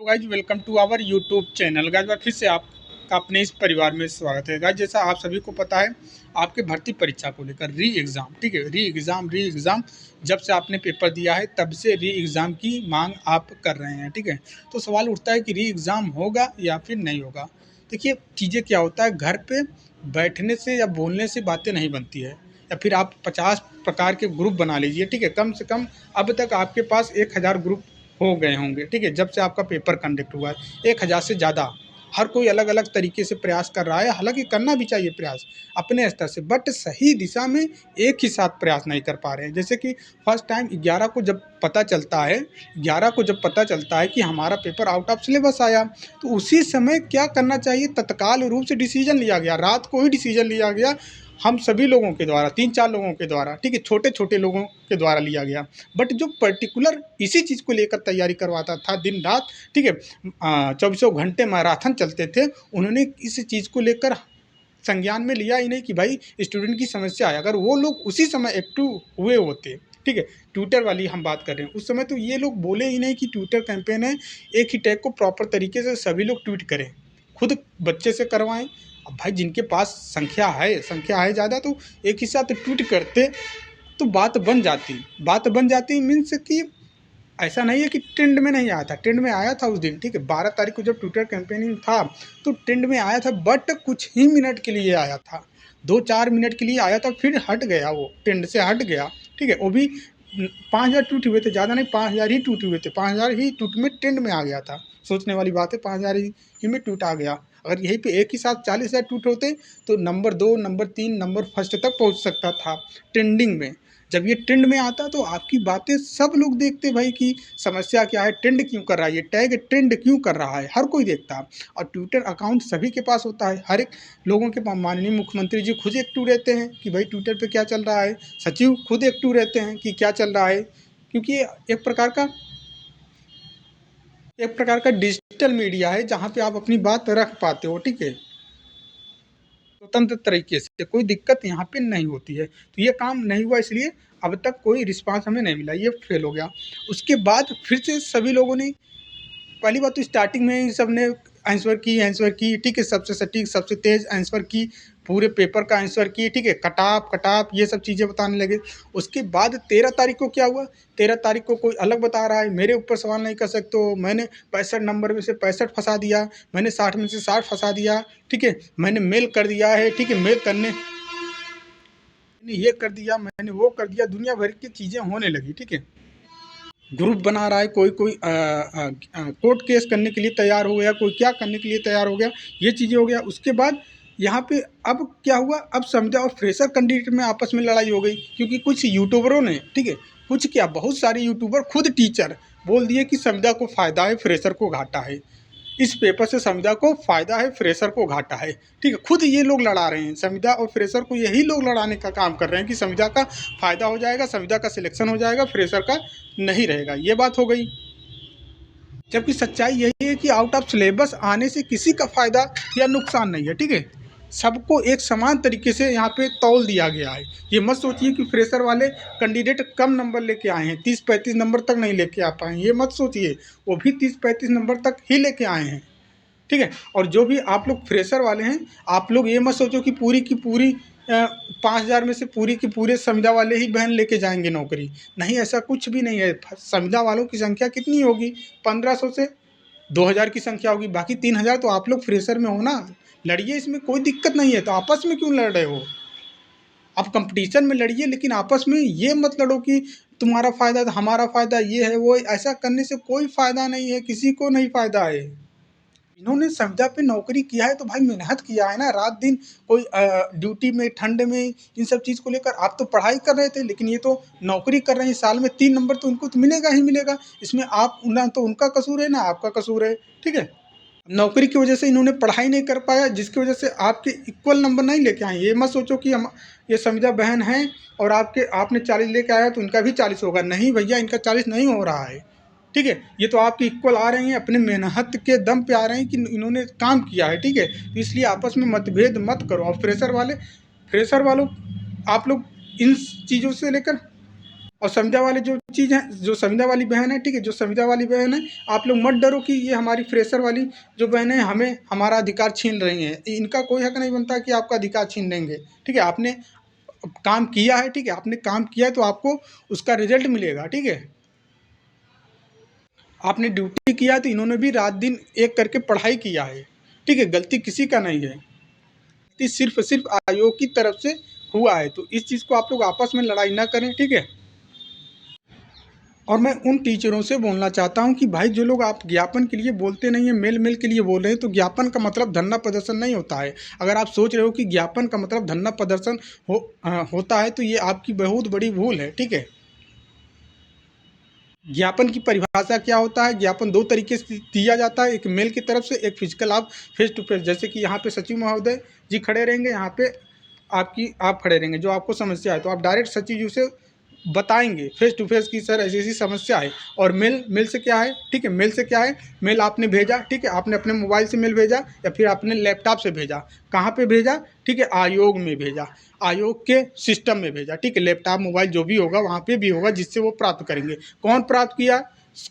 तो guys welcome to our YouTube channel. Guys फिर से आपका अपने इस परिवार में स्वागत है। गाइज जैसा आप सभी को पता है, आपके भर्ती परीक्षा को लेकर री एग्ज़ाम, ठीक है, री एग्ज़ाम जब से आपने पेपर दिया है तब से री एग्ज़ाम की मांग आप कर रहे हैं, ठीक है। तो सवाल उठता है कि री एग्ज़ाम होगा या फिर नहीं होगा। देखिए चीज़ें क्या होता है, घर पे बैठने से या बोलने से बातें नहीं बनती है, या फिर आप 50 प्रकार के ग्रुप बना लीजिए, ठीक है। कम से कम अब तक आपके पास 1000 ग्रुप हो गए होंगे, ठीक है, जब से आपका पेपर कंडक्ट हुआ है। 1000 से ज़्यादा हर कोई अलग अलग तरीके से प्रयास कर रहा है, हालांकि करना भी चाहिए प्रयास अपने स्तर से, बट सही दिशा में एक ही साथ प्रयास नहीं कर पा रहे हैं। जैसे कि फर्स्ट टाइम 11 को जब पता चलता है 11 को जब पता चलता है कि हमारा पेपर आउट ऑफ सिलेबस आया, तो उसी समय क्या करना चाहिए, तत्काल रूप से डिसीजन लिया गया, रात को ही डिसीजन लिया गया, हम सभी लोगों के द्वारा, 3-4 लोगों के द्वारा, ठीक है, छोटे छोटे लोगों के द्वारा लिया गया। बट जो पर्टिकुलर इसी चीज़ को लेकर तैयारी करवाता था दिन रात, ठीक है, 24 घंटे मैराथन चलते थे, उन्होंने इस चीज़ को लेकर संज्ञान में लिया ही नहीं कि भाई स्टूडेंट की समस्या है। अगर वो लोग उसी समय एक्टिव हुए होते, ठीक है, ट्विटर वाली हम बात कर रहे हैं, उस समय तो ये लोग बोले ही नहीं कि ट्विटर कैंपेन है, एक ही टैग को प्रॉपर तरीके से सभी लोग ट्वीट करें, खुद बच्चे से करवाएं। अब भाई जिनके पास संख्या है ज़्यादा, तो एक ही साथ ट्वीट करते तो बात बन जाती मीन्स कि ऐसा नहीं है कि ट्रेंड में नहीं आया था, ट्रेंड में आया था उस दिन, ठीक है। 12 तारीख को जब ट्विटर कैंपेनिंग था तो ट्रेंड में आया था, बट कुछ ही मिनट के लिए आया था, 2-4 मिनट के लिए आया था, फिर हट गया, वो ट्रेंड से हट गया, ठीक है। वो भी 5000 ट्वीट हुए थे, ज़्यादा नहीं, 5000 ही ट्वीट हुए थे, 5000 ही ट्वीट में ट्रेंड में आ गया था। सोचने वाली बात है, 5000 ही में ट्वीट आ गया। अगर यहीं पे एक ही साथ 40,000 ट्वीट होते तो नंबर 2, नंबर 3, नंबर फर्स्ट तक पहुंच सकता था ट्रेंडिंग में। जब ये ट्रेंड में आता तो आपकी बातें सब लोग देखते भाई कि समस्या क्या है, ट्रेंड क्यों कर रहा है, ये टैग ट्रेंड क्यों कर रहा है, हर कोई देखता है। और ट्विटर अकाउंट सभी के पास होता है, हर एक लोगों के पास। माननीय मुख्यमंत्री जी खुद एक्टिव रहते हैं कि भाई ट्विटर पे क्या चल रहा है, सचिव खुद एक्टिव रहते हैं कि क्या चल रहा है, क्योंकि ये एक प्रकार का डिजिटल मीडिया है जहाँ पे आप अपनी बात रख पाते हो, ठीक है, स्वतंत्र तरीके से, कोई दिक्कत यहाँ पे नहीं होती है। तो ये काम नहीं हुआ, इसलिए अब तक कोई रिस्पांस हमें नहीं मिला, ये फेल हो गया। उसके बाद फिर से सभी लोगों ने, पहली बात तो स्टार्टिंग में ही सब ने आंसर की, ठीक है, सबसे सटीक सबसे तेज आंसर की, पूरे पेपर का आंसर की, ठीक है, कटाप ये सब चीज़ें बताने लगे। उसके बाद 13 तारीख को क्या हुआ, 13 तारीख को कोई अलग बता रहा है, मेरे ऊपर सवाल नहीं कर सकते हो, मैंने 65 नंबर में से 65 फंसा दिया, मैंने 60 में से 60 फंसा दिया, ठीक है, मैंने मेल कर दिया है, ठीक है, मेल करने ये कर दिया, मैंने वो कर दिया, दुनिया भर की चीज़ें होने लगी, ठीक है। ग्रुप बना रहा है, कोई कोई कोर्ट केस करने के लिए तैयार हो गया, कोई क्या करने के लिए तैयार हो गया, ये चीज़ें हो गया। उसके बाद यहाँ पे अब क्या हुआ, अब संविदा और फ्रेशर कैंडिडेट में आपस में लड़ाई हो गई, क्योंकि कुछ यूट्यूबरों ने, ठीक है, कुछ क्या, बहुत सारे यूट्यूबर खुद टीचर बोल दिए कि संविदा को फ़ायदा है, फ्रेशर को घाटा है, इस पेपर से संविदा को फ़ायदा है, फ्रेशर को घाटा है, ठीक है। खुद ये लोग लड़ा रहे हैं, संविदा और फ्रेशर को यही लोग लड़ाने का काम कर रहे हैं कि संविदा का फ़ायदा हो जाएगा, संविदा का सिलेक्शन हो जाएगा, फ्रेशर का नहीं रहेगा, ये बात हो गई। जबकि सच्चाई यही है कि आउट ऑफ सिलेबस आने से किसी का फ़ायदा या नुकसान नहीं है, ठीक है। सबको एक समान तरीके से यहाँ पे तौल दिया गया है। ये मत सोचिए कि फ्रेशर वाले कैंडिडेट कम नंबर लेके आए हैं, 30-35 नंबर तक नहीं लेके आ पाए, ये मत सोचिए, वो भी 30-35 नंबर तक ही लेके आए हैं, ठीक है। और जो भी आप लोग फ्रेशर वाले हैं, आप लोग ये मत सोचो कि पूरी की पूरी 5000 में से पूरी की पूरे संविदा वाले ही बहन लेके जाएंगे नौकरी, नहीं, ऐसा कुछ भी नहीं है। संविदा वालों की संख्या कितनी होगी, 1500 से 2000 की संख्या होगी, बाकी 3000 तो आप लोग फ्रेशर में हो ना, लड़िए, इसमें कोई दिक्कत नहीं है। तो आपस में क्यों लड़ रहे हो, आप कंपटीशन में लड़िए, लेकिन आपस में ये मत लड़ो कि तुम्हारा फ़ायदा हमारा फ़ायदा ये है वो, ऐसा करने से कोई फ़ायदा नहीं है, किसी को नहीं फ़ायदा है। इन्होंने संविदा पे नौकरी किया है तो भाई मेहनत किया है ना, रात दिन, कोई ड्यूटी में, ठंड में, इन सब चीज़ को लेकर आप तो पढ़ाई कर रहे थे, लेकिन ये तो नौकरी कर रहे हैं, साल में 3 नंबर तो उनको तो मिलेगा ही मिलेगा। इसमें आप ना तो उनका कसूर है ना आपका कसूर है, ठीक है। नौकरी की वजह से इन्होंने पढ़ाई नहीं कर पाया, जिसकी वजह से आपके इक्वल नंबर नहीं लेके आए। ये मत सोचो कि हम ये संविदा बहन हैं और आपने 40 लेके आया तो इनका भी 40 होगा, नहीं भैया, इनका 40 नहीं हो रहा है, ठीक है। ये तो आपके इक्वल आ रहे हैं, अपने मेहनत के दम पे आ रहे हैं कि इन्होंने काम किया है, ठीक है। तो इसलिए आपस में मतभेद मत करो। और फ्रेशर वालों, आप लोग इन चीज़ों से लेकर और संविदा वाले जो चीज़ है, जो संविदा वाली बहन है, ठीक है, जो संविदा वाली बहन है, आप लोग मत डरो कि ये हमारी फ्रेशर वाली जो बहन है हमें हमारा अधिकार छीन रही हैं। इनका कोई हक नहीं बनता कि आपका अधिकार छीन लेंगे, ठीक है। आपने काम किया है, ठीक है, आपने काम किया है तो आपको उसका रिजल्ट मिलेगा, ठीक है। आपने ड्यूटी किया है तो इन्होंने भी रात दिन एक करके पढ़ाई किया है, ठीक है। गलती किसी का नहीं है, गलती सिर्फ सिर्फ आयोग की तरफ से हुआ है। तो इस चीज़ को आप लोग आपस में लड़ाई ना करें, ठीक है। और मैं उन टीचरों से बोलना चाहता हूं कि भाई जो लोग आप ज्ञापन के लिए बोलते नहीं हैं, मेल मेल के लिए बोल रहे हैं, तो ज्ञापन का मतलब धरना प्रदर्शन नहीं होता है। अगर आप सोच रहे हो कि ज्ञापन का मतलब धरना प्रदर्शन होता है तो ये आपकी बहुत बड़ी भूल है, ठीक है। ज्ञापन की परिभाषा क्या होता है? ज्ञापन दो तरीके से दिया जाता है, एक मेल की तरफ से, एक फिजिकल आप फेस टू फेस। जैसे कि यहाँ पे सचिव महोदय जी खड़े रहेंगे, यहाँ पे आप खड़े रहेंगे, जो आपको समस्या है तो आप डायरेक्ट सचिव जी से बताएंगे फेस टू फेस की सर ऐसी ऐसी समस्या है। और मेल से क्या है, ठीक है, मेल से क्या है, मेल आपने भेजा, ठीक है, आपने अपने मोबाइल से मेल भेजा या फिर आपने लैपटॉप से भेजा। कहाँ पे भेजा, ठीक है, आयोग में भेजा, आयोग के सिस्टम में भेजा, ठीक है। लैपटॉप मोबाइल जो भी होगा वहाँ पे भी होगा जिससे वो प्राप्त करेंगे। कौन प्राप्त किया?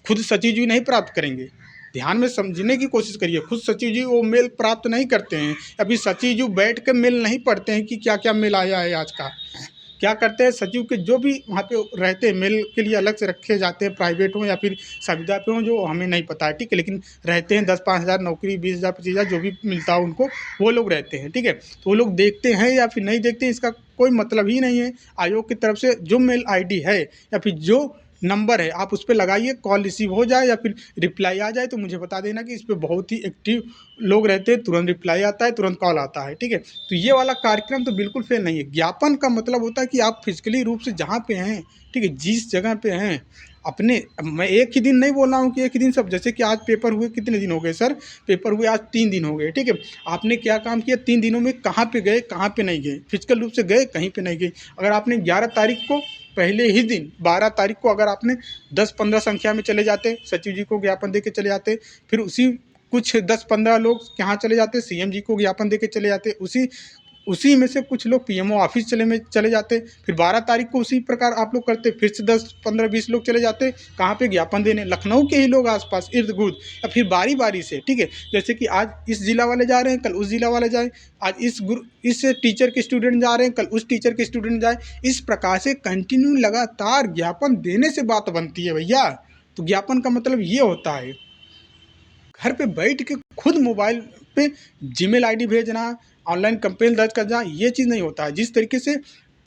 खुद सचिव जी नहीं प्राप्त करेंगे। ध्यान में समझने की कोशिश करिए, खुद सचिव जी वो मेल प्राप्त नहीं करते हैं। अभी सचिव जी बैठ कर मेल नहीं पढ़ते हैं कि क्या क्या मेल आया है आज का। क्या करते हैं, सचिव के जो भी वहाँ पे रहते हैं मेल के लिए अलग से रखे जाते हैं, प्राइवेट हो या फिर संविदा पे हो, जो हमें नहीं पता है, ठीक है। लेकिन रहते हैं 10-5 हज़ार नौकरी, 20,000 25,000 जो भी मिलता है उनको, वो लोग रहते हैं, ठीक है। तो वो लोग देखते हैं या फिर नहीं देखते हैं इसका कोई मतलब ही नहीं है। आयोग की तरफ से जो मेल ID है या फिर जो नंबर है आप उस पर लगाइए, कॉल रिसीव हो जाए या फिर रिप्लाई आ जाए तो मुझे बता देना कि इस पर बहुत ही एक्टिव लोग रहते हैं, तुरंत रिप्लाई आता है, तुरंत कॉल आता है, ठीक है। तो ये वाला कार्यक्रम तो बिल्कुल फेल नहीं है। ज्ञापन का मतलब होता है कि आप फिजिकली रूप से जहाँ पे हैं, ठीक है, जिस जगह पे हैं अपने, मैं एक ही दिन नहीं बोल रहा हूँ कि एक ही दिन सब, जैसे कि आज पेपर हुए, कितने दिन हो गए सर? पेपर हुए आज 3 दिन हो गए, ठीक है। आपने क्या काम किया 3 दिनों में? कहाँ पे गए, कहाँ पे नहीं गए, फिजिकल रूप से गए, कहीं पे नहीं गए। अगर आपने 11 तारीख को पहले ही दिन 12 तारीख को अगर आपने 10-15 संख्या में चले जाते, सचिव जी को ज्ञापन दे के चले जाते, फिर उसी कुछ 10-15 लोग यहाँ चले जाते, CM जी को ज्ञापन दे के चले जाते, उसी में से कुछ लोग PMO ऑफिस चले जाते, फिर 12 तारीख को उसी प्रकार आप लोग करते, फिर से 10-15-20 लोग चले जाते कहाँ पे, ज्ञापन देने, लखनऊ के ही लोग आसपास इर्द गिर्द, या फिर बारी बारी से, ठीक है। जैसे कि आज इस जिला वाले जा रहे हैं, कल उस जिला वाले जाए, आज इस टीचर के स्टूडेंट जा रहे हैं, कल उस टीचर के स्टूडेंट जाए। इस प्रकार से कंटिन्यू लगातार ज्ञापन देने से बात बनती है भैया। तो ज्ञापन का मतलब ये होता है घर पे बैठ के खुद मोबाइल पे जीमेल ID भेजना, ऑनलाइन कंप्लेन दर्ज करना, ये चीज़ नहीं होता है। जिस तरीके से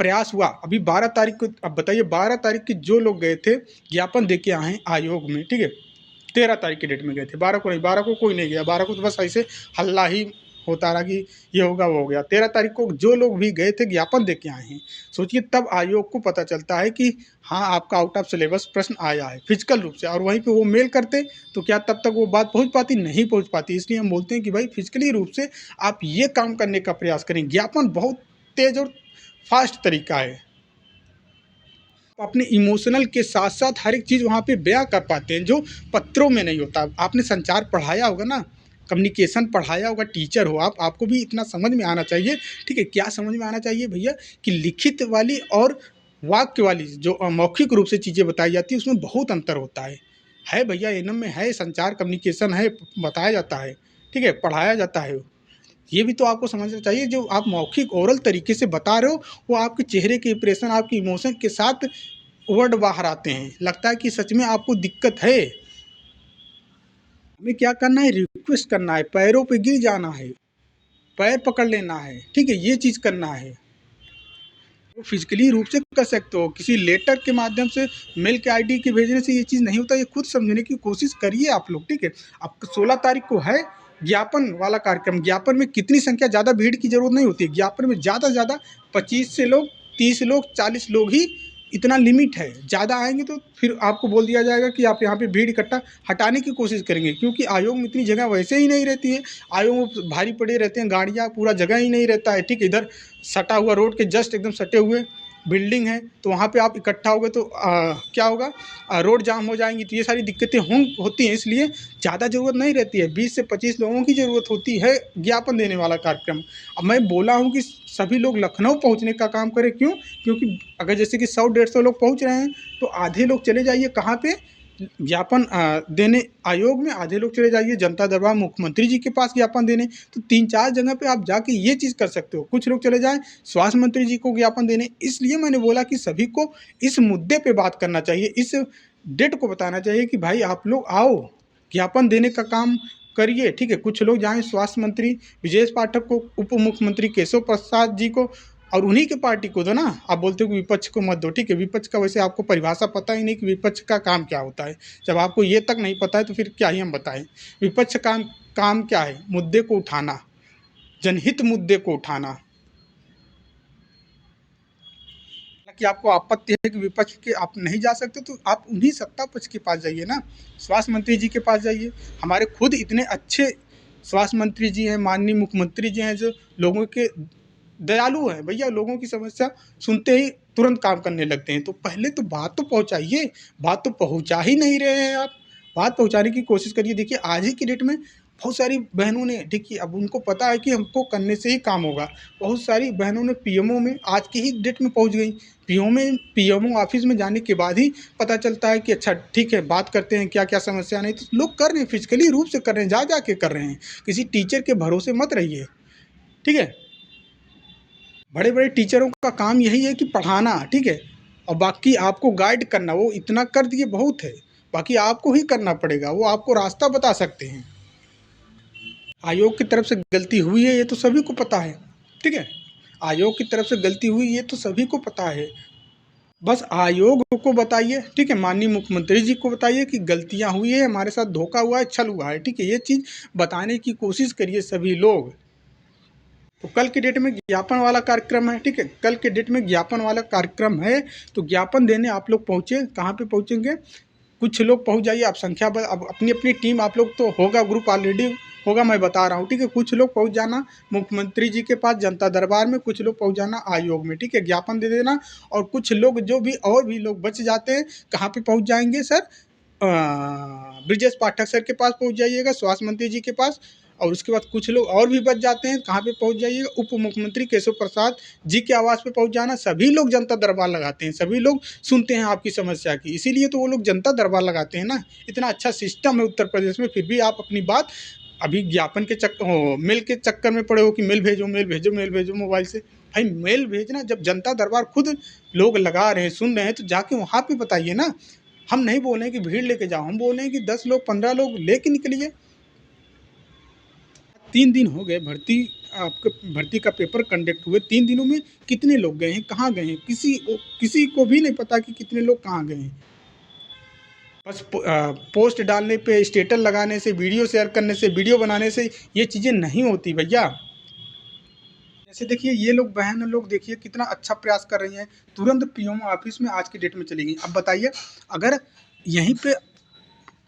प्रयास हुआ अभी 12 तारीख को, अब बताइए 12 तारीख के जो लोग गए थे ज्ञापन दे के आए हैं आयोग में, ठीक है। 13 तारीख की डेट में गए थे, 12 को नहीं, 12 को कोई नहीं गया, 12 को तो बस ऐसे हल्ला ही होता रहा कि ये होगा वो हो गया। 13 तारीख को जो लोग भी गए थे ज्ञापन दे के आए हैं। सोचिए तब आयोग को पता चलता है कि हाँ आपका आउट ऑफ सिलेबस प्रश्न आया है फिजिकल रूप से, और वहीं पे वो मेल करते तो क्या तब तक वो बात पहुंच पाती? नहीं पहुंच पाती। इसलिए हम बोलते हैं कि भाई फिजिकली रूप से आप ये काम करने का प्रयास करें। ज्ञापन बहुत तेज और फास्ट तरीका है, अपने इमोशनल के साथ साथ हर एक चीज़ वहाँ पे बयां कर पाते हैं जो पत्रों में नहीं होता। आपने संचार पढ़ाया होगा ना, कम्युनिकेशन पढ़ाया होगा, टीचर हो आप, आपको भी इतना समझ में आना चाहिए, ठीक है। क्या समझ में आना चाहिए भैया कि लिखित वाली और वाक्य वाली जो मौखिक रूप से चीज़ें बताई जाती है उसमें बहुत अंतर होता है भैया। एनम में है, संचार कम्युनिकेशन है, बताया जाता है, ठीक है, पढ़ाया जाता है। ये भी तो आपको समझना चाहिए। जो आप मौखिक ओरल तरीके से बता रहे हो वो आपके चेहरे के इंप्रेशन, आपके इमोशन के साथ वर्ड बाहर आते हैं, लगता है कि सच में आपको दिक्कत है। हमें क्या करना है, रिक्वेस्ट करना है, पैरों पे गिर जाना है, पैर पकड़ लेना है, ठीक है, ये चीज़ करना है। वो फिजिकली रूप से कर सकते हो, किसी लेटर के माध्यम से, मेल के ID के भेजने से ये चीज़ नहीं होता। ये खुद समझने की कोशिश करिए आप लोग, ठीक है। अब 16 तारीख को है ज्ञापन वाला कार्यक्रम। ज्ञापन में कितनी संख्या, ज़्यादा भीड़ की जरूरत नहीं होती है। ज्ञापन में ज़्यादा से ज़्यादा 25 से लोग, 30 लोग, 40 लोग ही इतना लिमिट है। ज़्यादा आएंगे तो फिर आपको बोल दिया जाएगा कि आप यहाँ पे भीड़ इकट्ठा हटाने की कोशिश करेंगे, क्योंकि आयोग में इतनी जगह वैसे ही नहीं रहती है। आयोग में भारी पड़े रहते हैं गाड़ियाँ, पूरा जगह ही नहीं रहता है, ठीक है। इधर सटा हुआ रोड के जस्ट एकदम सटे हुए बिल्डिंग है, तो वहाँ पे आप इकट्ठा होगे तो क्या होगा, रोड जाम हो जाएंगी। तो ये सारी दिक्कतें होती हैं, इसलिए ज़्यादा ज़रूरत नहीं रहती है, 20 से 25 लोगों की ज़रूरत होती है ज्ञापन देने वाला कार्यक्रम। अब मैं बोला हूँ कि सभी लोग लखनऊ पहुँचने का काम करें, क्यों? क्योंकि अगर जैसे कि 100-150 लोग पहुँच रहे हैं तो आधे लोग चले जाइए कहाँ पे, ज्ञापन देने आयोग में, आधे लोग चले जाइए जनता दरबार मुख्यमंत्री जी के पास ज्ञापन देने। तो 3-4 जगह पे आप जाके ये चीज़ कर सकते हो। कुछ लोग चले जाएं स्वास्थ्य मंत्री जी को ज्ञापन देने। इसलिए मैंने बोला कि सभी को इस मुद्दे पे बात करना चाहिए, इस डेट को बताना चाहिए कि भाई आप लोग आओ, ज्ञापन देने का काम करिए, ठीक है। कुछ लोग जाएं स्वास्थ्य मंत्री विजय पाठक को, उप मुख्यमंत्री केशव प्रसाद जी को, और उन्हीं के पार्टी को दो ना। आप बोलते हो कि विपक्ष को मत दो, ठीक है। विपक्ष का वैसे आपको परिभाषा पता ही नहीं कि विपक्ष का काम क्या होता है। जब आपको ये तक नहीं पता है तो फिर क्या ही हम बताएं। विपक्ष का काम क्या है? मुद्दे को उठाना, जनहित मुद्दे को उठाना। कि आपको आपत्ति है कि विपक्ष के आप नहीं जा सकते तो आप उन्हीं सत्ता पक्ष के पास जाइए ना, स्वास्थ्य मंत्री जी के पास जाइए। हमारे खुद इतने अच्छे स्वास्थ्य मंत्री जी हैं, माननीय मुख्यमंत्री जी हैं, जो लोगों के दयालु हैं भैया, लोगों की समस्या सुनते ही तुरंत काम करने लगते हैं। तो पहले तो बात तो पहुंचाइए, बात तो पहुंचा ही नहीं रहे हैं आप। बात पहुंचाने की कोशिश करिए। देखिए आज ही की डेट में बहुत सारी बहनों ने, देखिए अब उनको पता है कि हमको करने से ही काम होगा, बहुत सारी बहनों ने पीएमओ में आज की ही डेट में पहुंच गई। पीएमओ ऑफिस में जाने के बाद ही पता चलता है कि अच्छा ठीक है, बात करते हैं क्या क्या समस्या। नहीं तो लोग कर रहे हैं, फिजिकली रूप से कर रहे हैं, जा के कर रहे हैं। किसी टीचर के भरोसे मत रहिए, ठीक है। बड़े बड़े टीचरों का काम यही है कि पढ़ाना, ठीक है, और बाकी आपको गाइड करना। वो इतना कर दिए बहुत है, बाकी आपको ही करना पड़ेगा। वो आपको रास्ता बता सकते हैं। आयोग की तरफ से गलती हुई है ये तो सभी को पता है, ठीक है। आयोग की तरफ से गलती हुई ये तो सभी को पता है। बस आयोग को बताइए, ठीक है, माननीय मुख्यमंत्री जी को बताइए कि गलतियां हुई है, हमारे साथ धोखा हुआ है, छल हुआ है, ठीक है। ये चीज़ बताने की कोशिश करिए सभी लोग। तो कल के डेट में ज्ञापन वाला कार्यक्रम है, ठीक है। कल के डेट में ज्ञापन वाला कार्यक्रम है, तो ज्ञापन देने आप लोग पहुँचे। कहाँ पे पहुँचेंगे? कुछ लोग पहुँच जाइए आप, संख्या अब अपनी अपनी टीम आप लोग तो होगा, ग्रुप ऑलरेडी होगा, मैं बता रहा हूँ, ठीक है। कुछ लोग पहुँच जाना मुख्यमंत्री जी के पास जनता दरबार में, कुछ लोग पहुँच जाना आयोग में, ठीक है, ज्ञापन दे देना। और कुछ लोग जो भी और भी लोग बच जाते हैं, कहाँ पे पहुँच जाएंगे सर? ब्रिजेश पाठक सर के पास पहुँच जाइएगा, स्वास्थ्य मंत्री जी के पास। और उसके बाद कुछ लोग और भी बच जाते हैं, कहाँ पे पहुँच जाइएगा? उप मुख्यमंत्री केशव प्रसाद जी के आवास पे पहुँच जाना। सभी लोग जनता दरबार लगाते हैं, सभी लोग सुनते हैं आपकी समस्या की, इसीलिए तो वो लोग जनता दरबार लगाते हैं ना। इतना अच्छा सिस्टम है उत्तर प्रदेश में, फिर भी आप अपनी बात अभी ज्ञापन के मेल के चक्कर में पड़े हो कि मेल भेजो, मेल भेजो, मेल भेजो मोबाइल से। भाई मेल भेजना, जब जनता दरबार खुद लोग लगा रहे हैं, सुन रहे हैं, तो जाके वहाँ पे बताइए ना। हम नहीं बोल रहे हैं कि भीड़ लेके जाओ, हम बोल रहे हैं कि 10 लोग 15 लोग लेके निकलिए। 3 दिन हो गए आपके भर्ती का पेपर कंडक्ट हुए। 3 दिनों में कितने लोग गए हैं, कहाँ गए हैं? किसी को भी नहीं पता कि कितने लोग कहाँ गए हैं। बस पोस्ट डालने पे, स्टेटस लगाने से, वीडियो शेयर करने से, वीडियो बनाने से ये चीज़ें नहीं होती भैया। जैसे देखिए ये लोग, बहन लोग देखिए कितना अच्छा प्रयास कर रही हैं, तुरंत पीएमओ ऑफिस में आज की डेट में चली गई। अब बताइए, अगर यहीं पे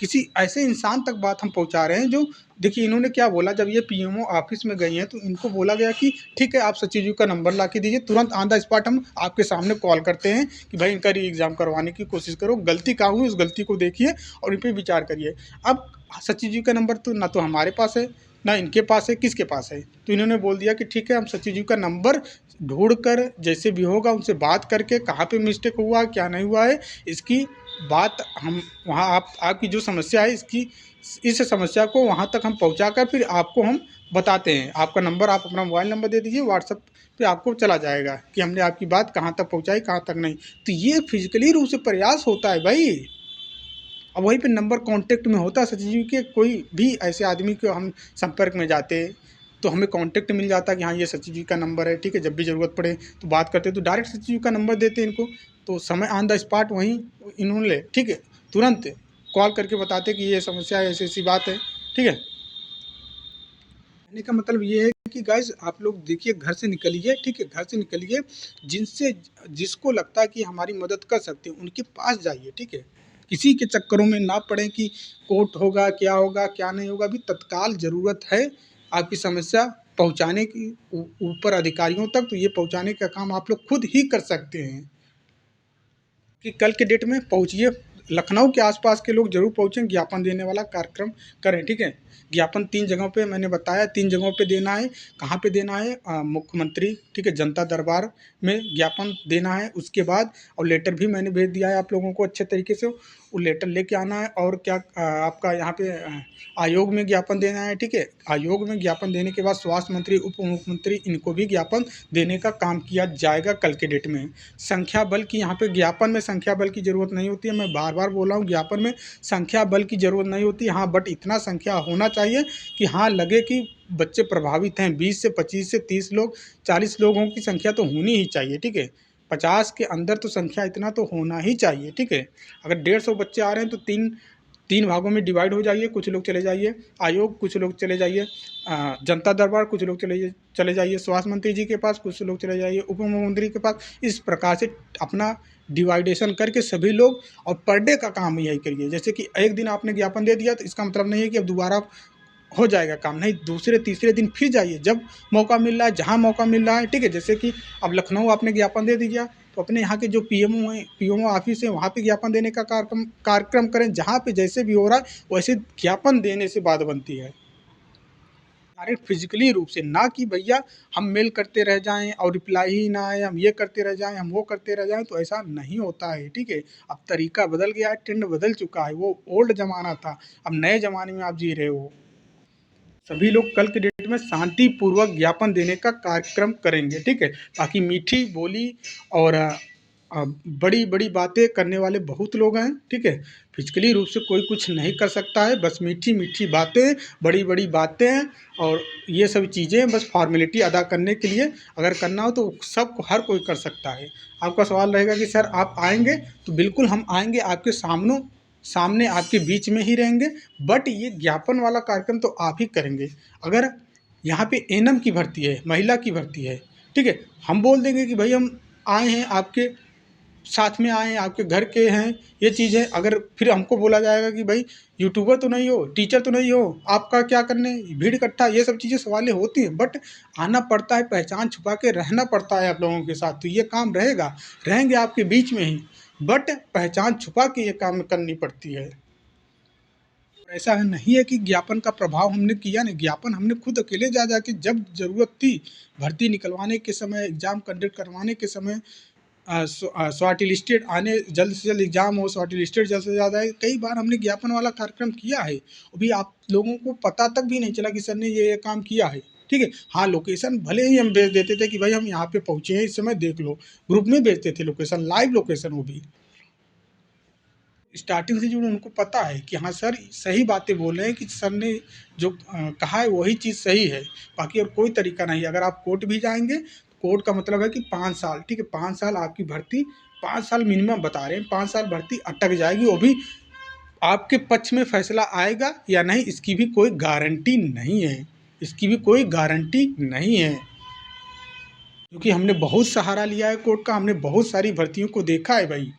किसी ऐसे इंसान तक बात हम पहुंचा रहे हैं जो, देखिए इन्होंने क्या बोला, जब ये पीएमओ ऑफिस में गई हैं तो इनको बोला गया कि ठीक है आप सचिव जी का नंबर ला के दीजिए, तुरंत ऑन द स्पॉट हम आपके सामने कॉल करते हैं कि भाई इनका री एग्ज़ाम करवाने की कोशिश करो, गलती कहाँ हुई उस गलती को देखिए और इन पर विचार करिए। अब सचिव जी का नंबर तो ना तो हमारे पास है ना इनके पास है, किसके पास है? तो इन्होंने बोल दिया कि ठीक है हम सचिव जी का नंबर ढूंढ कर जैसे भी होगा उनसे बात करके, कहाँ पे मिस्टेक हुआ क्या नहीं हुआ है इसकी बात हम वहाँ, आपकी जो समस्या है इसकी, इस समस्या को वहाँ तक हम पहुँचाकर फिर आपको हम बताते हैं। आपका नंबर, आप अपना मोबाइल नंबर दे दीजिए, व्हाट्सएप पे आपको चला जाएगा कि हमने आपकी बात कहाँ तक पहुँचाई, कहाँ तक नहीं। तो ये फिजिकली रूप से प्रयास होता है भाई। अब वहीं पे नंबर कांटेक्ट में होता है सचिव जी के, कोई भी ऐसे आदमी को हम संपर्क में जाते तो हमें कांटेक्ट मिल जाता कि हाँ ये सचिव जी का नंबर है, ठीक है। जब भी ज़रूरत पड़े तो बात करते तो डायरेक्ट सचिव जी का नंबर देते इनको, तो समय ऑन द स्पॉट वहीं इन्होंने, ठीक है, तुरंत कॉल करके बताते कि ये समस्या है, ऐसी ऐसी बात है, ठीक है। कहने का मतलब ये है कि गाइज आप लोग देखिए, घर से निकलिए, ठीक है, घर से निकलिए, जिसको लगता है कि हमारी मदद कर सकते हैं उनके पास जाइए, ठीक है। किसी के चक्करों में ना पड़े कि कोर्ट होगा क्या नहीं होगा। अभी तत्काल ज़रूरत है आपकी समस्या पहुँचाने की ऊपर अधिकारियों तक, तो ये पहुँचाने का काम आप लोग खुद ही कर सकते हैं कि कल के डेट में पहुँचिए। लखनऊ के आसपास के लोग जरूर पहुँचें, ज्ञापन देने वाला कार्यक्रम करें, ठीक है। ज्ञापन 3 जगहों पे मैंने बताया, 3 जगहों पे देना है। कहाँ पे देना है? मुख्यमंत्री, ठीक है, जनता दरबार में ज्ञापन देना है। उसके बाद और लेटर भी मैंने भेज दिया है आप लोगों को अच्छे तरीके से, वो लेटर लेके आना है। और क्या आपका यहाँ पे आयोग में ज्ञापन देना है, ठीक है। आयोग में ज्ञापन देने के बाद स्वास्थ्य मंत्री, उप मुख्यमंत्री, इनको भी ज्ञापन देने का काम किया जाएगा कल के डेट में। संख्या बल की यहाँ पे ज्ञापन में संख्या बल की ज़रूरत नहीं होती है। मैं बार बार बोला हूँ, ज्ञापन में संख्या बल की ज़रूरत नहीं होती। हाँ, बट इतना संख्या होना चाहिए कि हाँ लगे कि बच्चे प्रभावित हैं। 20 से 25 से 30 लोग, 40 लोगों की संख्या तो होनी ही चाहिए, ठीक है। 50 के अंदर तो संख्या इतना तो होना ही चाहिए, ठीक है। अगर 150 बच्चे आ रहे हैं तो तीन भागों में डिवाइड हो जाइए। कुछ लोग चले जाइए आयोग, कुछ लोग चले जाइए जनता दरबार, कुछ लोग चले जाइए स्वास्थ्य मंत्री जी के पास, कुछ लोग चले जाइए उप मुख्यमंत्री के पास। इस प्रकार से अपना डिवाइडेशन करके सभी लोग, और पर डे का काम यही करिए। जैसे कि एक दिन आपने ज्ञापन दे दिया तो इसका मतलब नहीं है कि अब दोबारा हो जाएगा काम, नहीं, दूसरे तीसरे दिन फिर जाइए जब मौका मिल रहा है, जहाँ मौका मिल रहा है, ठीक है। जैसे कि अब लखनऊ आपने ज्ञापन दे दिया तो अपने यहाँ के जो पीएमओ हैं, पीएमओ ऑफिस है, वहाँ पे ज्ञापन देने का कार्यक्रम करें। जहाँ पे जैसे भी हो रहा है वैसे ज्ञापन देने से बात बनती है, अरे फिजिकली रूप से, ना कि भैया हम मेल करते रह जाएं और रिप्लाई ही ना आए, हम ये करते रह जाएं, हम वो करते रह जाएं, तो ऐसा नहीं होता है, ठीक है। अब तरीका बदल गया है, ट्रेंड बदल चुका है, वो ओल्ड ज़माना था, अब नए ज़माने में आप जी रहे हो। सभी लोग कल के डेट में शांतिपूर्वक ज्ञापन देने का कार्यक्रम करेंगे, ठीक है। बाकी मीठी बोली और बड़ी बड़ी बातें करने वाले बहुत लोग हैं, ठीक है। फिजिकली रूप से कोई कुछ नहीं कर सकता है, बस मीठी मीठी बातें, बड़ी बड़ी बातें और ये सब चीज़ें बस फॉर्मेलिटी अदा करने के लिए। अगर करना हो तो सबको, हर कोई कर सकता है। आपका सवाल रहेगा कि सर आप आएंगे? तो बिल्कुल हम आएंगे, आपके सामने आपके बीच में ही रहेंगे। बट ये ज्ञापन वाला कार्यक्रम तो आप ही करेंगे। अगर यहाँ पे एनएम की भर्ती है, महिला की भर्ती है, ठीक है, हम बोल देंगे कि भाई हम आए हैं, आपके साथ में आए हैं, आपके घर के हैं, ये चीज़ है। अगर फिर हमको बोला जाएगा कि भाई यूट्यूबर तो नहीं हो, टीचर तो नहीं हो, आपका क्या करने, भीड़ इकट्ठा, ये सब चीज़ें सवालें होती हैं। बट आना पड़ता है, पहचान छुपा के रहना पड़ता है आप लोगों के साथ, तो ये काम रहेगा, रहेंगे आपके बीच में ही, बट पहचान छुपा के ये काम करनी पड़ती है। ऐसा नहीं है कि ज्ञापन का प्रभाव हमने किया नहीं, ज्ञापन हमने खुद अकेले जा जाके जब ज़रूरत थी, भर्ती निकलवाने के समय, एग्ज़ाम कंडक्ट करवाने के समय, शॉर्ट लिस्टेड आने, जल्द से जल्द एग्ज़ाम हो, शॉर्ट लिस्टेड जल्द से ज़्यादा है, कई बार हमने ज्ञापन वाला कार्यक्रम किया है। अभी आप लोगों को पता तक भी नहीं चला कि सर ने ये काम किया है, ठीक है। हाँ, लोकेशन भले ही हम भेज देते थे कि भाई हम यहाँ पे पहुँचे हैं, इस समय देख लो, ग्रुप में भेजते थे लोकेशन, लाइव लोकेशन, वो भी स्टार्टिंग से जो उनको पता है कि हाँ सर सही बातें बोल रहे हैं, कि सर ने जो कहा है वही चीज़ सही है, बाकी और कोई तरीका नहीं। अगर आप कोर्ट भी जाएंगे, कोर्ट का मतलब है कि 5 साल, ठीक है, 5 साल आपकी भर्ती, 5 साल मिनिमम बता रहे हैं, 5 साल भर्ती अटक जाएगी, वो भी आपके पक्ष में फैसला आएगा या नहीं, इसकी भी कोई गारंटी नहीं है, इसकी भी कोई गारंटी नहीं है। क्योंकि हमने बहुत सहारा लिया है कोर्ट का, हमने बहुत सारी भर्तियों को देखा है भाई।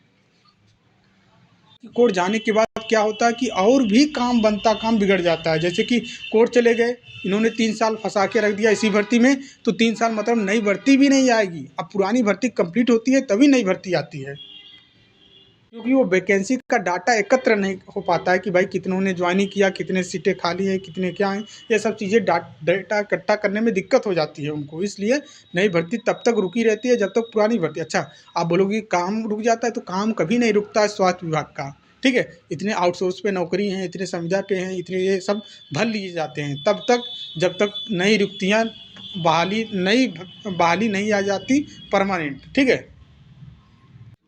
कोर्ट जाने के बाद क्या होता है कि और भी काम बनता, काम बिगड़ जाता है। जैसे कि कोर्ट चले गए, इन्होंने 3 साल फंसा के रख दिया इसी भर्ती में, तो 3 साल मतलब नई भर्ती भी नहीं आएगी। अब पुरानी भर्ती कंप्लीट होती है तभी नई भर्ती आती है, क्योंकि वो वैकेंसी का डाटा एकत्र नहीं हो पाता है कि भाई कितनों ने ज्वाइनिंग किया, कितने सीटें खाली हैं, कितने क्या हैं, ये सब चीज़ें डाटा इकट्ठा करने में दिक्कत हो जाती है उनको। इसलिए नई भर्ती तब तक रुकी रहती है जब तक पुरानी भर्ती। अच्छा, आप बोलोगे काम रुक जाता है, तो काम कभी नहीं रुकता है स्वास्थ्य विभाग का, ठीक है। इतने आउटसोर्स पे नौकरी हैं, इतने संविदा पे हैं, इतने ये सब भर लिए जाते हैं तब तक, जब तक नई रिक्तियाँ नई बहाली नहीं आ जाती परमानेंट, ठीक है।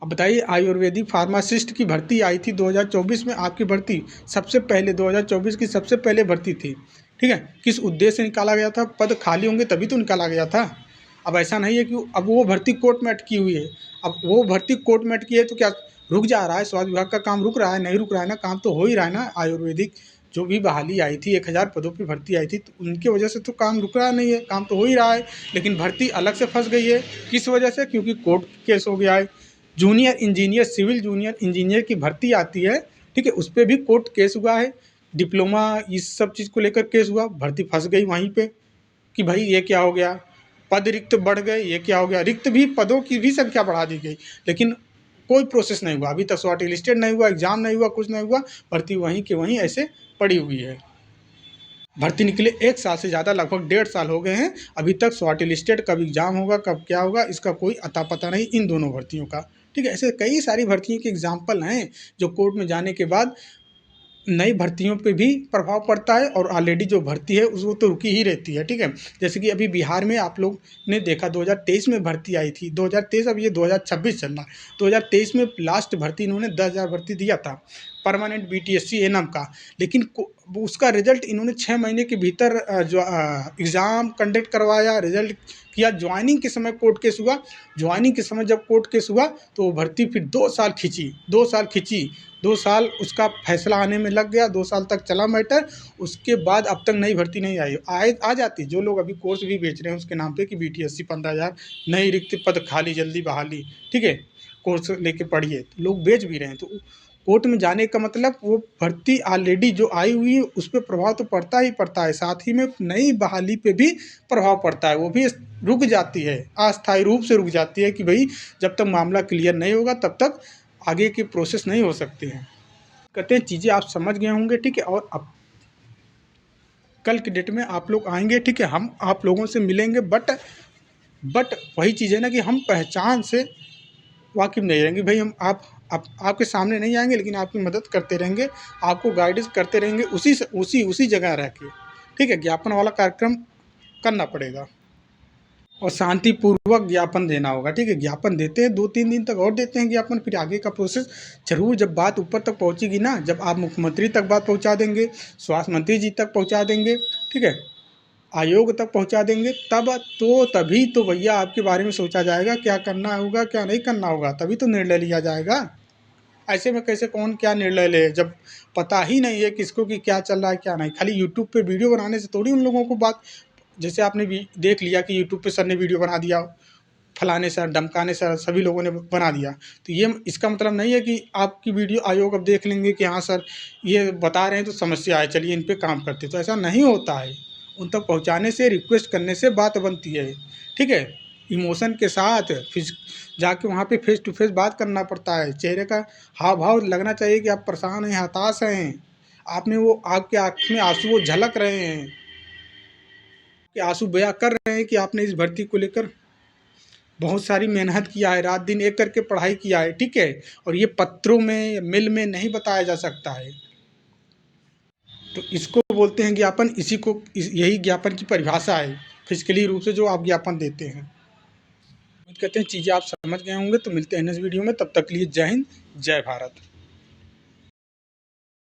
अब बताइए, आयुर्वेदिक फार्मासिस्ट की भर्ती आई थी 2024 में, आपकी भर्ती सबसे पहले 2024 की सबसे पहले भर्ती थी, ठीक है। किस उद्देश्य से निकाला गया था? पद खाली होंगे तभी तो निकाला गया था। अब ऐसा नहीं है कि अब वो भर्ती कोर्ट में अटकी हुई है, अब वो भर्ती कोर्ट में अटकी है तो क्या रुक जा रहा है? स्वास्थ्य विभाग का काम रुक रहा है? नहीं रुक रहा है ना, काम तो हो ही रहा है ना। आयुर्वेदिक जो भी बहाली आई थी, 1000 पदों पर भर्ती आई थी, तो उनकी वजह से तो काम रुक रहा नहीं है, काम तो हो ही रहा है। लेकिन भर्ती अलग से फंस गई है, किस वजह से? क्योंकि कोर्ट केस हो गया है। Junior engineer, civil junior engineer की भर्ती आती है, ठीक है, उस पर भी कोर्ट केस हुआ है। डिप्लोमा इस सब चीज़ को लेकर केस हुआ, भर्ती फंस गई वहीं पे। कि भाई ये क्या हो गया, पद रिक्त बढ़ गए, ये क्या हो गया, रिक्त भी पदों की भी संख्या बढ़ा दी गई, लेकिन कोई प्रोसेस नहीं हुआ, अभी तक शॉर्ट लिस्टेड नहीं हुआ, एग्जाम नहीं हुआ, कुछ नहीं हुआ, भर्ती वहीं के वहीं ऐसे पड़ी हुई है। भर्ती निकले 1 साल से ज़्यादा, लगभग 1.5 साल हो गए हैं, अभी तक शॉर्ट लिस्टेड, कब एग्ज़ाम होगा, कब क्या होगा, इसका कोई अता पता नहीं इन दोनों भर्तियों का। ठीक है, ऐसे कई सारी भर्तियों के एग्जाम्पल हैं जो कोर्ट में जाने के बाद नई भर्तियों पे भी प्रभाव पड़ता है, और ऑलरेडी जो भर्ती है वो तो रुकी ही रहती है। ठीक है, जैसे कि अभी बिहार में आप लोग ने देखा 2023 में भर्ती आई थी, 2023, अब ये 2026 चल रहा है। 2023 में लास्ट भर्ती इन्होंने 10,000 भर्ती दिया था, परमानेंट बीटीएससी एनएम का, लेकिन उसका रिजल्ट इन्होंने 6 महीने के भीतर जो एग्ज़ाम कंडक्ट करवाया, रिजल्ट किया, ज्वाइनिंग के समय कोर्ट केस हुआ, ज्वाइनिंग के समय जब कोर्ट केस हुआ तो वो भर्ती फिर 2 साल खिंची, 2 साल खिंची, 2 साल उसका फैसला आने में लग गया, 2 साल तक चला मैटर, उसके बाद अब तक नई भर्ती नहीं आई। आ जाती, जो लोग अभी कोर्स भी बेच रहे हैं उसके नाम पे कि बीटीएससी 15,000 नई रिक्त पद खाली, जल्दी बहाली, ठीक है, कोर्स लेके पढ़िए, लोग बेच भी रहे हैं। तो कोर्ट में जाने का मतलब वो भर्ती ऑलरेडी जो आई हुई है उस पर प्रभाव तो पड़ता ही पड़ता है, साथ ही में नई बहाली पे भी प्रभाव पड़ता है, वो भी रुक जाती है, अस्थायी रूप से रुक जाती है कि भाई जब तक मामला क्लियर नहीं होगा तब तक आगे की प्रोसेस नहीं हो सकते हैं। कहते हैं चीज़ें आप समझ गए होंगे, ठीक है, और अब कल की डेट में आप लोग आएंगे, ठीक है, हम आप लोगों से मिलेंगे, बट वही चीज़ है ना कि हम पहचान से वाकिफ़ नहीं रहेंगे भाई, हम आपके सामने नहीं आएंगे, लेकिन आपकी मदद करते रहेंगे, आपको गाइडेंस करते रहेंगे उसी जगह रह के। ठीक है, ज्ञापन वाला कार्यक्रम करना पड़ेगा और शांतिपूर्वक ज्ञापन देना होगा। ठीक है, ज्ञापन देते हैं 2-3 दिन तक और देते हैं ज्ञापन, फिर आगे का प्रोसेस जरूर जब बात ऊपर तक पहुंचेगी ना, जब आप मुख्यमंत्री तक बात पहुंचा देंगे, स्वास्थ्य मंत्री जी तक पहुंचा देंगे, ठीक है, आयोग तक पहुंचा देंगे, तभी तो भैया आपके बारे में सोचा जाएगा, क्या करना होगा क्या नहीं करना होगा, तभी तो निर्णय लिया जाएगा। ऐसे में कैसे कौन क्या निर्णय ले, जब पता ही नहीं है किसको कि क्या चल रहा है क्या नहीं। खाली यूट्यूब पे वीडियो बनाने से थोड़ी उन लोगों को बात, जैसे आपने भी देख लिया कि यूट्यूब पे सर ने वीडियो बना दिया, फलाने सर धमकाने सर सभी लोगों ने बना दिया, तो ये इसका मतलब नहीं है कि आपकी वीडियो आयोग अब देख लेंगे कि हाँ सर ये बता रहे हैं तो समस्या है, चलिए इन पे काम करते, तो ऐसा नहीं होता है। उन तक पहुंचाने से, रिक्वेस्ट करने से बात बनती है। ठीक है, इमोशन के साथ फिर जाके वहाँ पे फेस टू फेस बात करना पड़ता है, चेहरे का हाव भाव लगना चाहिए कि आप परेशान हैं, हताश हैं, आपने वो आपके आँख में आंसू वो झलक रहे हैं, कि आंसू बयां कर रहे हैं कि आपने इस भर्ती को लेकर बहुत सारी मेहनत किया है, रात दिन एक करके पढ़ाई किया है। ठीक है, और ये पत्रों में मेल में नहीं बताया जा सकता है, तो इसको बोलते हैं ज्ञापन, यही ज्ञापन की परिभाषा है फिजिकली रूप से जो आप ज्ञापन देते हैं। उम्मीद करते हैं चीज़ें आप समझ गए होंगे, तो मिलते हैं नेक्स्ट वीडियो में, तब तक के लिए जय हिंद, जय भारत।